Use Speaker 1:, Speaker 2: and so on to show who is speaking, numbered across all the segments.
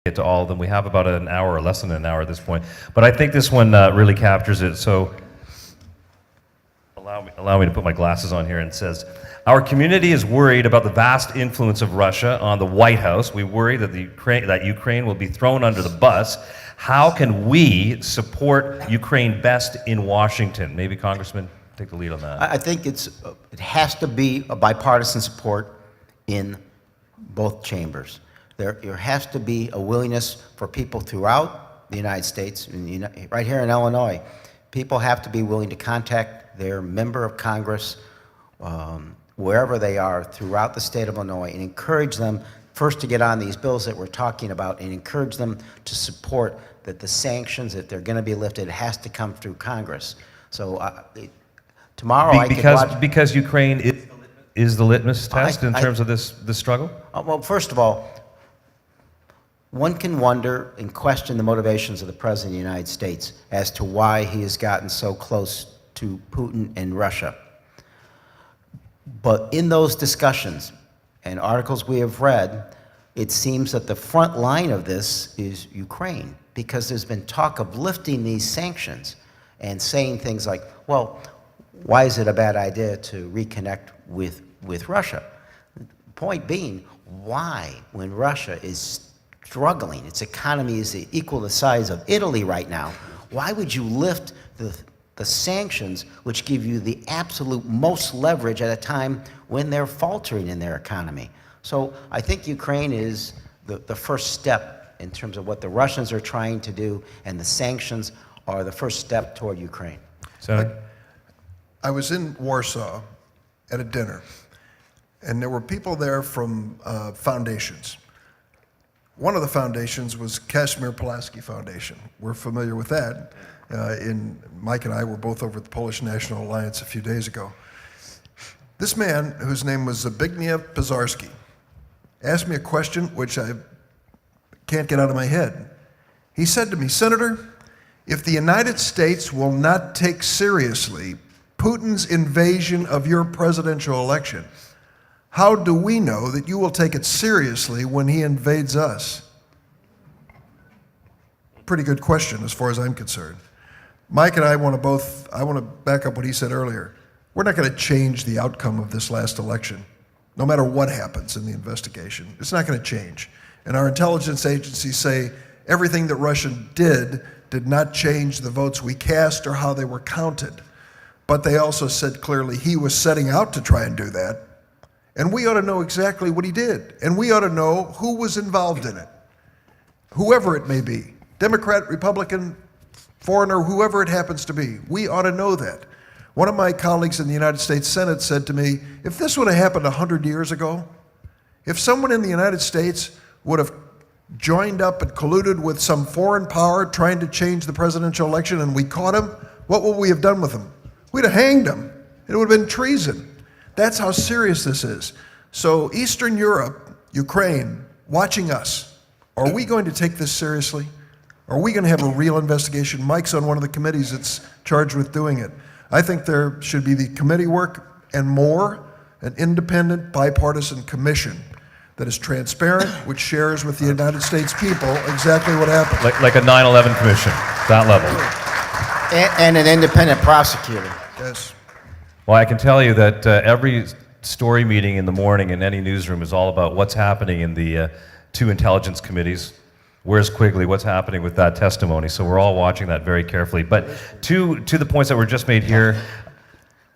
Speaker 1: get to all of them. We have about an hour or less than an hour at this point. But I think this one really captures it. So allow me to put my glasses on here, and it says, our community is worried about the vast influence of Russia on the White House. We worry that Ukraine will be thrown under the bus. How can we support Ukraine best in Washington? Maybe Congressman, take the lead on that.
Speaker 2: I think it has to be a bipartisan support in both chambers. There has to be a willingness for people throughout the United States, right here in Illinois, people have to be willing to contact their member of Congress, wherever they are throughout the state of Illinois, and encourage them first to get on these bills that we're talking about, and encourage them to support that the sanctions, that they're going to be lifted, it has to come through Congress. So tomorrow
Speaker 1: because Ukraine is the litmus test in terms of this struggle?
Speaker 2: Well, first of all, one can wonder and question the motivations of the President of the United States as to why he has gotten so close to Putin and Russia. But in those discussions and articles we have read, it seems that the front line of this is Ukraine, because there's been talk of lifting these sanctions and saying things like, well, why is it a bad idea to reconnect with Russia? The point being, why, when Russia is struggling, its economy is equal to the size of Italy right now, why would you lift the sanctions which give you the absolute most leverage at a time when they're faltering in their economy? So I think Ukraine is the first step in terms of what the Russians are trying to do, and the sanctions are the first step toward Ukraine.
Speaker 1: Senator?
Speaker 3: I was in Warsaw at a dinner, and there were people there from foundations. One of the foundations was Kazimierz Pulaski Foundation. We're familiar with that. Mike and I were both over at the Polish National Alliance a few days ago. This man, whose name was Zbigniew Pizarski, asked me a question which I can't get out of my head. He said to me, Senator, if the United States will not take seriously Putin's invasion of your presidential election, how do we know that you will take it seriously when he invades us? Pretty good question as far as I'm concerned. Mike and I want to back up what he said earlier. We're not going to change the outcome of this last election, no matter what happens in the investigation. It's not going to change. And our intelligence agencies say everything that Russia did not change the votes we cast or how they were counted. But they also said clearly he was setting out to try and do that. And we ought to know exactly what he did. And we ought to know who was involved in it, whoever it may be, Democrat, Republican, foreigner, whoever it happens to be. We ought to know that. One of my colleagues in the United States Senate said to me, if this would have happened 100 years ago, if someone in the United States would have joined up and colluded with some foreign power trying to change the presidential election and we caught him, what would we have done with him? We'd have hanged him. It would have been treason. That's how serious this is. So Eastern Europe, Ukraine, watching us, are we going to take this seriously? Are we going to have a real investigation? Mike's on one of the committees that's charged with doing it. I think there should be the committee work and more, an independent bipartisan commission that is transparent, which shares with the United States people exactly what happened.
Speaker 1: Like a 9/11 commission, that level.
Speaker 2: And an independent prosecutor.
Speaker 3: Yes.
Speaker 1: Well, I can tell you that every story meeting in the morning in any newsroom is all about what's happening in the two intelligence committees. Where's Quigley? What's happening with that testimony? So we're all watching that very carefully. But to the points that were just made here,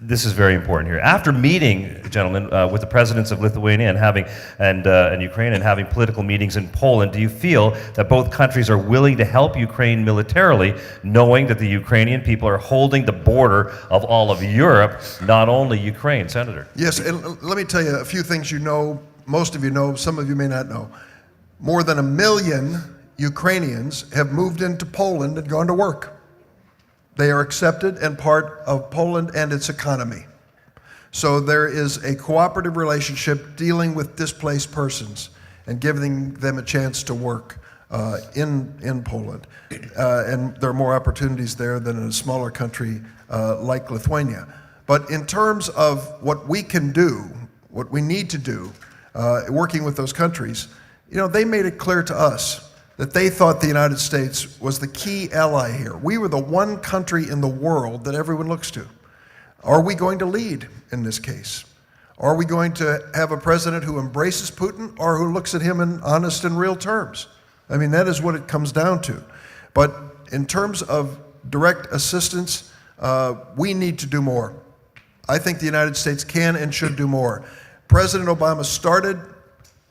Speaker 1: this is very important here. After meeting, gentlemen, with the presidents of Lithuania and Ukraine, and having political meetings in Poland, do you feel that both countries are willing to help Ukraine militarily, knowing that the Ukrainian people are holding the border of all of Europe, not only Ukraine? Senator.
Speaker 3: Yes, and let me tell you a few things you know, most of you know, some of you may not know. More than 1 million Ukrainians have moved into Poland and gone to work. They are accepted and part of Poland and its economy. So there is a cooperative relationship dealing with displaced persons and giving them a chance to work in Poland. And there are more opportunities there than in a smaller country like Lithuania. But in terms of what we can do, what we need to do, working with those countries, you know, they made it clear to us that they thought the United States was the key ally here. We were the one country in the world that everyone looks to. Are we going to lead in this case? Are we going to have a president who embraces Putin or who looks at him in honest and real terms? I mean, that is what it comes down to. But in terms of direct assistance, we need to do more. I think the United States can and should do more. President Obama started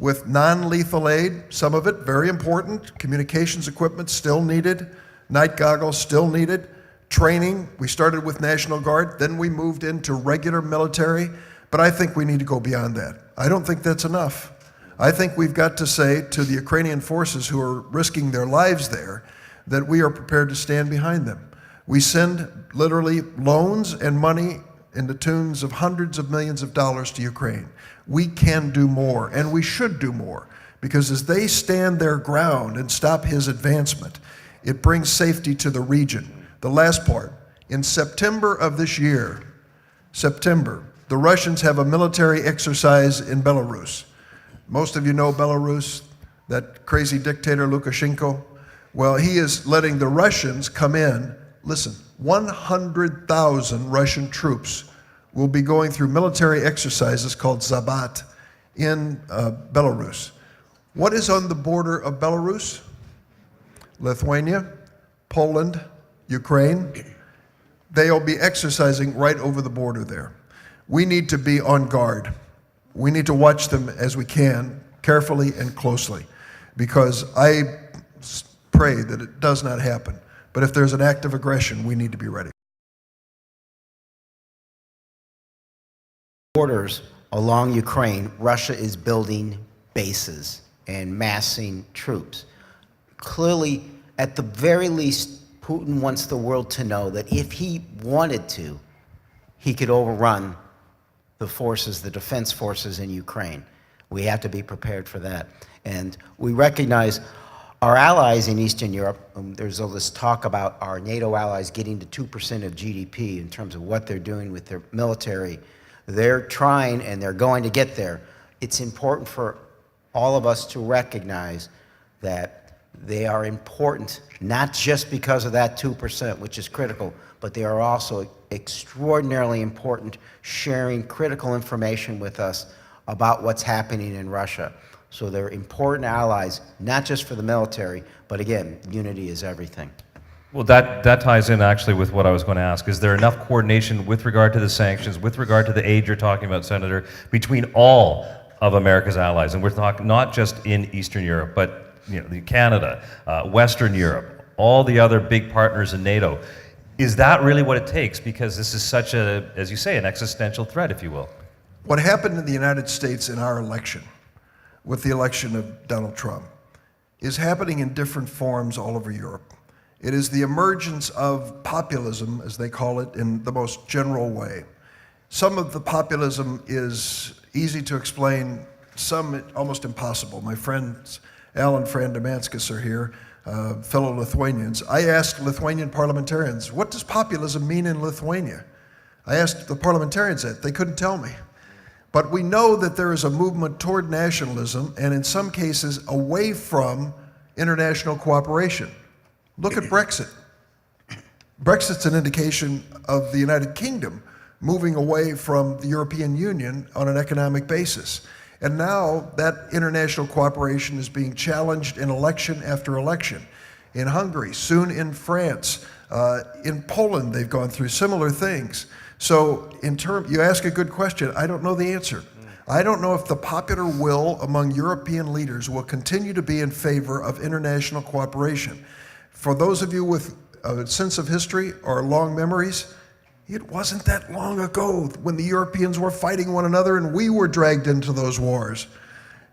Speaker 3: with non-lethal aid, some of it very important. Communications equipment still needed, night goggles still needed, training. We started with National Guard, then we moved into regular military, but I think we need to go beyond that. I don't think that's enough. I think we've got to say to the Ukrainian forces who are risking their lives there that we are prepared to stand behind them. We send literally loans and money in the tunes of hundreds of millions of dollars to Ukraine. We can do more, and we should do more, because as they stand their ground and stop his advancement, it brings safety to the region. The last part, in September of this year, September, the Russians have a military exercise in Belarus. Most of you know Belarus, that crazy dictator Lukashenko. Well, he is letting the Russians come in. Listen, 100,000 Russian troops will be going through military exercises called Zabat in Belarus. What is on the border of Belarus? Lithuania, Poland, Ukraine. They'll be exercising right over the border there. We need to be on guard. We need to watch them as we can, carefully and closely, because I pray that it does not happen. But if there's an act of aggression, we need to be ready.
Speaker 2: Borders along Ukraine, Russia is building bases and massing troops. Clearly, at the very least, Putin wants the world to know that if he wanted to, he could overrun the forces, the defense forces in Ukraine. We have to be prepared for that. And we recognize our allies in Eastern Europe. There's all this talk about our NATO allies getting to 2% of GDP in terms of what they're doing with their military. They're trying and they're going to get there. It's important for all of us to recognize that they are important, not just because of that 2%, which is critical, but they are also extraordinarily important, sharing critical information with us about what's happening in Russia. So they're important allies, not just for the military, but again, unity is everything.
Speaker 1: Well, that ties in actually with what I was going to ask. Is there enough coordination with regard to the sanctions, with regard to the aid you're talking about, Senator, between all of America's allies? And we're talking not just in Eastern Europe, but Canada, Western Europe, all the other big partners in NATO. Is that really what it takes? Because this is such a, as you say, an existential threat, if you will.
Speaker 3: What happened in the United States in our election, with the election of Donald Trump, is happening in different forms all over Europe. It is the emergence of populism, as they call it, in the most general way. Some of the populism is easy to explain, some almost impossible. My friends, Al and Fran Domanskis are here, fellow Lithuanians. I asked Lithuanian parliamentarians, what does populism mean in Lithuania? I asked the parliamentarians that. They couldn't tell me. But we know that there is a movement toward nationalism, and in some cases, away from international cooperation. Look at Brexit. Brexit's an indication of the United Kingdom moving away from the European Union on an economic basis. And now that international cooperation is being challenged in election after election. In Hungary, soon in France, in Poland, they've gone through similar things. So you ask a good question. I don't know the answer. I don't know if the popular will among European leaders will continue to be in favor of international cooperation. For those of you with a sense of history or long memories, it wasn't that long ago when the Europeans were fighting one another and we were dragged into those wars.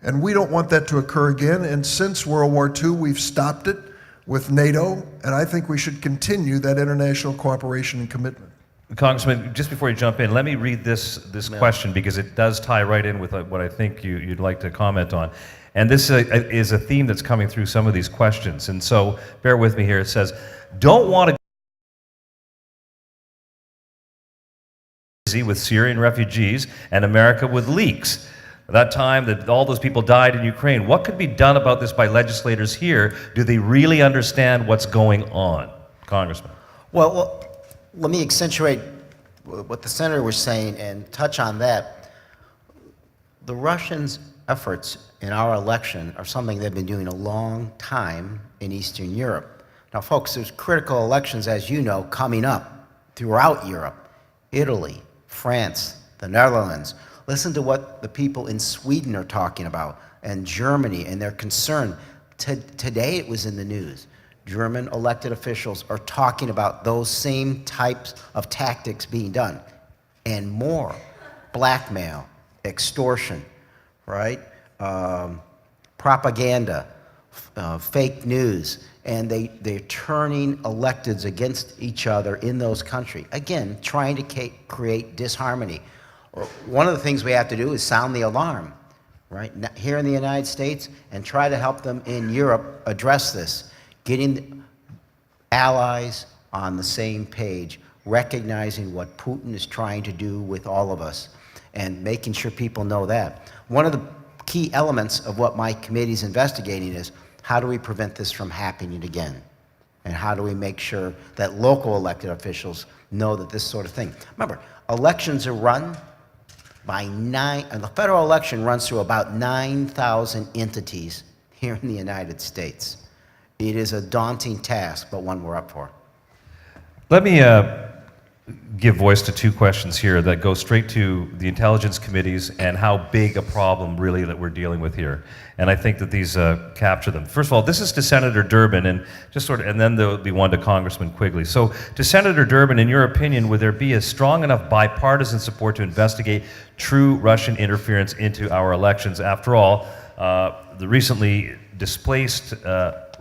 Speaker 3: And we don't want that to occur again. And since World War II, we've stopped it with NATO, and I think we should continue that international cooperation and commitment.
Speaker 1: Congressman, just before you jump in, let me read this question because it does tie right in with what I think you'd like to comment on. And this is a theme that's coming through some of these questions. And so bear with me here. It says, don't want to with Syrian refugees and America with leaks. that time that all those people died in Ukraine. What could be done about this by legislators here? Do they really understand what's going on? Congressman.
Speaker 2: Well, let me accentuate what the senator was saying and touch on that. The Russians' efforts in our election are something they've been doing a long time in Eastern Europe. Now, folks, there's critical elections, as you know, coming up throughout Europe. Italy, France, the Netherlands. Listen to what the people in Sweden are talking about, and Germany, and their concern. Today it was in the news. German elected officials are talking about those same types of tactics being done, and more. Blackmail, extortion, right? Propaganda, fake news, and they're turning electeds against each other in those countries. Again, trying to create disharmony. One of the things we have to do is sound the alarm, right? Here in the United States, and try to help them in Europe address this. Getting allies on the same page, recognizing what Putin is trying to do with all of us, and making sure people know that. One of the key elements of what my committee's investigating is, how do we prevent this from happening again? And how do we make sure that local elected officials know that this sort of thing? Remember, elections are run by and the federal election runs through about 9,000 entities here in the United States. It is a daunting task, but one we're up for.
Speaker 1: Let me give voice to two questions here that go straight to the intelligence committees and how big a problem really that we're dealing with here. And I think that these capture them. First of all, this is to Senator Durbin, and and then there'll be one to Congressman Quigley. So to Senator Durbin, in your opinion, would there be a strong enough bipartisan support to investigate true Russian interference into our elections? After all, the recently displaced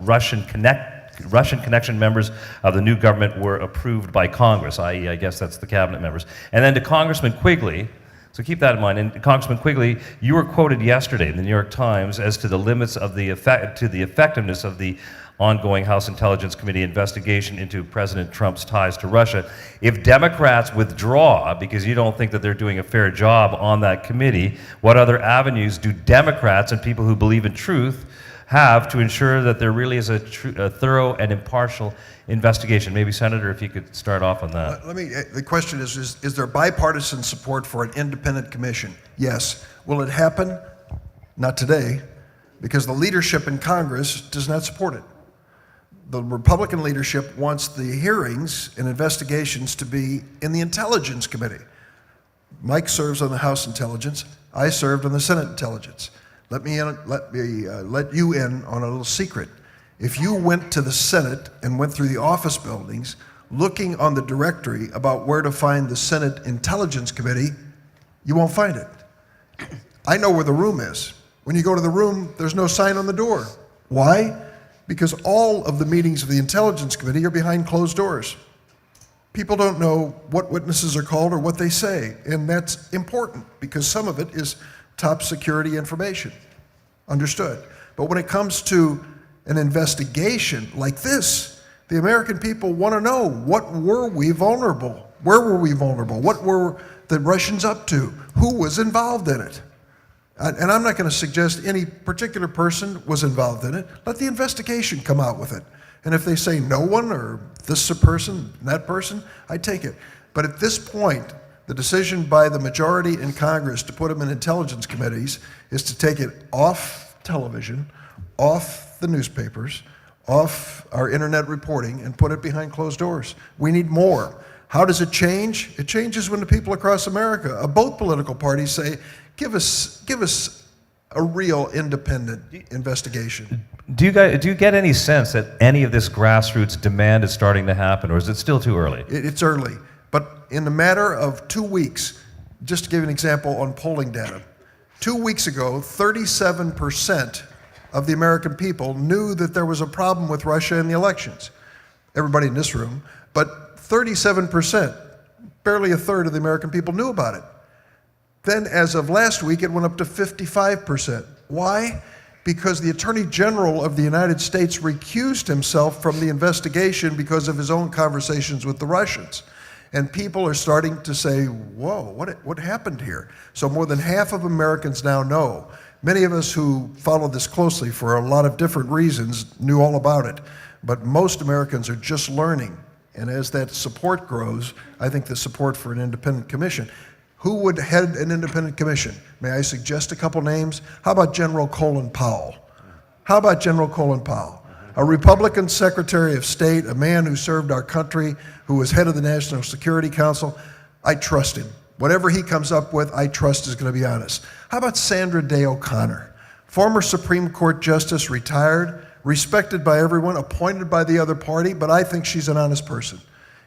Speaker 1: Russian connection members of the new government were approved by Congress, i.e., I guess that's the cabinet members. And then to Congressman Quigley, so keep that in mind. And Congressman Quigley, you were quoted yesterday in the New York Times as to the limits of the effectiveness of the ongoing House Intelligence Committee investigation into President Trump's ties to Russia. If Democrats withdraw because you don't think that they're doing a fair job on that committee, what other avenues do Democrats and people who believe in truth have to ensure that there really is a thorough and impartial investigation? Maybe, Senator, if you could start off on that.
Speaker 3: The question is there bipartisan support for an independent commission? Yes. Will it happen? Not today, because the leadership in Congress does not support it. The Republican leadership wants the hearings and investigations to be in the Intelligence Committee. Mike serves on the House Intelligence. I served on the Senate Intelligence. Let you in on a little secret. If you went to the Senate and went through the office buildings looking on the directory about where to find the Senate Intelligence Committee, you won't find it. I know where the room is. When you go to the room, there's no sign on the door. Why? Because all of the meetings of the Intelligence Committee are behind closed doors. People don't know what witnesses are called or what they say, and that's important because some of it is top security information. Understood. But when it comes to an investigation like this, the American people want to know, what were we vulnerable? Where were we vulnerable? What were the Russians up to? Who was involved in it? And I'm not going to suggest any particular person was involved in it. Let the investigation come out with it. And if they say no one, or this person, that person, I take it. But at this point, the decision by the majority in Congress to put them in intelligence committees is to take it off television, off the newspapers, off our internet reporting, and put it behind closed doors. We need more. How does it change? It changes when the people across America, of both political parties, say, give us a real independent investigation.
Speaker 1: Do you get any sense that any of this grassroots demand is starting to happen, or is it still too early?
Speaker 3: It's early. But in the matter of 2 weeks, just to give you an example on polling data, 2 weeks ago, 37% of the American people knew that there was a problem with Russia in the elections. Everybody in this room, but 37%, barely a third of the American people knew about it. Then as of last week, it went up to 55%. Why? Because the Attorney General of the United States recused himself from the investigation because of his own conversations with the Russians. And people are starting to say, whoa, what happened here? So more than half of Americans now know. Many of us who followed this closely for a lot of different reasons knew all about it. But most Americans are just learning. And as that support grows, I think the support for an independent commission. Who would head an independent commission? May I suggest a couple names? How about General Colin Powell? How about General Colin Powell? A Republican Secretary of State, a man who served our country, who was head of the National Security Council. I trust him. Whatever he comes up with, I trust is going to be honest. How about Sandra Day O'Connor? Former Supreme Court Justice, retired, respected by everyone, appointed by the other party, but I think she's an honest person.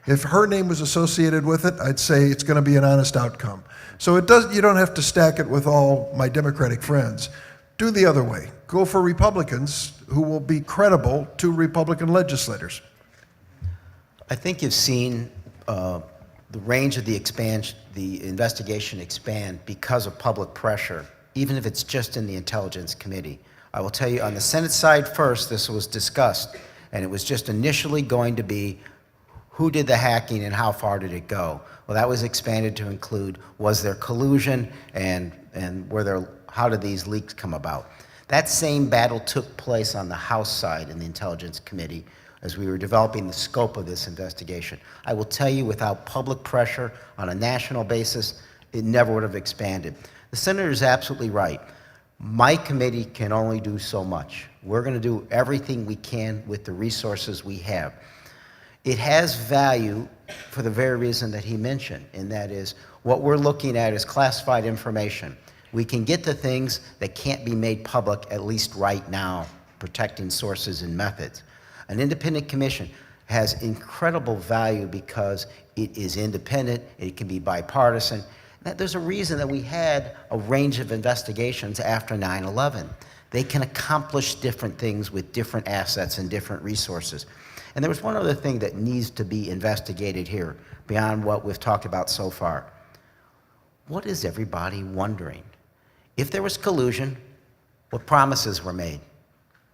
Speaker 3: If her name was associated with it, I'd say it's going to be an honest outcome. So you don't have to stack it with all my Democratic friends. Do the other way. Go for Republicans who will be credible to Republican legislators.
Speaker 2: I think you've seen the range of the investigation expand because of public pressure, even if it's just in the Intelligence Committee. I will tell you, on the Senate side first, this was discussed, and it was just initially going to be who did the hacking and how far did it go? Well, that was expanded to include, was there collusion, and how did these leaks come about? That same battle took place on the House side in the Intelligence Committee as we were developing the scope of this investigation. I will tell you, without public pressure on a national basis, it never would have expanded. The senator is absolutely right. My committee can only do so much. We're going to do everything we can with the resources we have. It has value for the very reason that he mentioned, and that is what we're looking at is classified information. We can get to things that can't be made public, at least right now, protecting sources and methods. An independent commission has incredible value because it is independent, it can be bipartisan. There's a reason that we had a range of investigations after 9/11. They can accomplish different things with different assets and different resources. And there was one other thing that needs to be investigated here, beyond what we've talked about so far. What is everybody wondering? If there was collusion, what promises were made,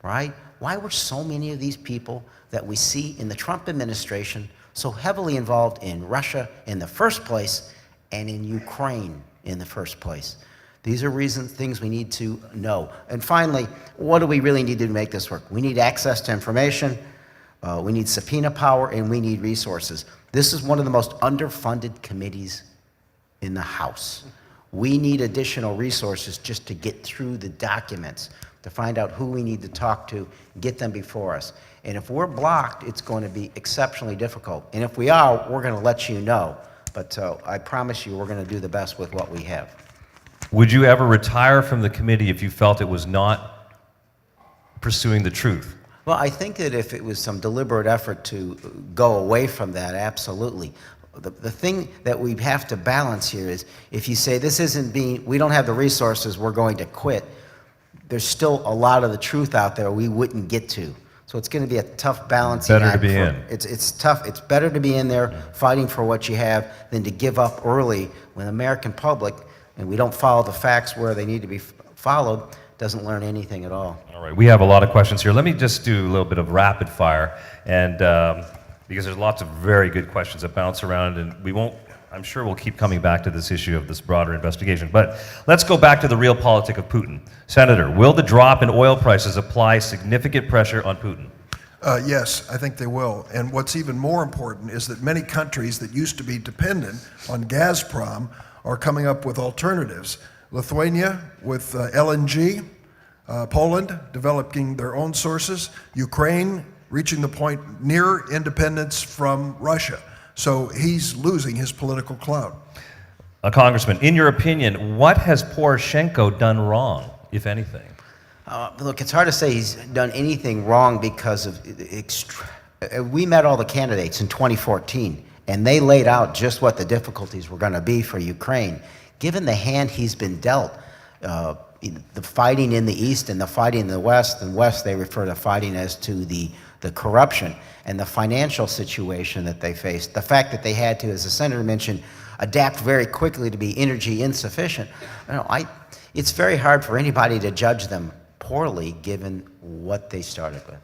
Speaker 2: right? Why were so many of these people that we see in the Trump administration so heavily involved in Russia in the first place and in Ukraine in the first place? These are things we need to know. And finally, what do we really need to make this work? We need access to information, we need subpoena power, and we need resources. This is one of the most underfunded committees in the House. We need additional resources just to get through the documents, to find out who we need to talk to, get them before us. And if we're blocked, it's going to be exceptionally difficult. And if we are, we're going to let you know. But I promise you, we're going to do the best with what we have.
Speaker 1: Would you ever retire from the committee if you felt it was not pursuing the truth?
Speaker 2: Well, I think that if it was some deliberate effort to go away from that, absolutely. The thing that we have to balance here is if you say we don't have the resources, we're going to quit, there's still a lot of the truth out there we wouldn't get to. So it's going to be a tough balancing act.
Speaker 1: Better to be in.
Speaker 2: It's tough. It's better to be in there fighting for what you have than to give up early when the American public, and we don't follow the facts where they need to be followed, doesn't learn anything at all.
Speaker 1: All right, we have a lot of questions here. Let me just do a little bit of rapid fire, and because there's lots of very good questions that bounce around, and I'm sure we'll keep coming back to this issue of this broader investigation. But let's go back to the real politic of Putin. Senator, will the drop in oil prices apply significant pressure on Putin?
Speaker 3: Yes, I think they will. And what's even more important is that many countries that used to be dependent on Gazprom are coming up with alternatives. Lithuania with LNG, Poland developing their own sources, Ukraine reaching the point near independence from Russia. So he's losing his political clout.
Speaker 1: Congressman, in your opinion, what has Poroshenko done wrong, if anything?
Speaker 2: Look, it's hard to say he's done anything wrong because of we met all the candidates in 2014, and they laid out just what the difficulties were going to be for Ukraine. Given the hand he's been dealt, the fighting in the East and the fighting in the West, and West they refer to fighting as to the corruption and the financial situation that they faced, the fact that they had to, as the senator mentioned, adapt very quickly to be energy insufficient. It's very hard for anybody to judge them poorly given what they started with.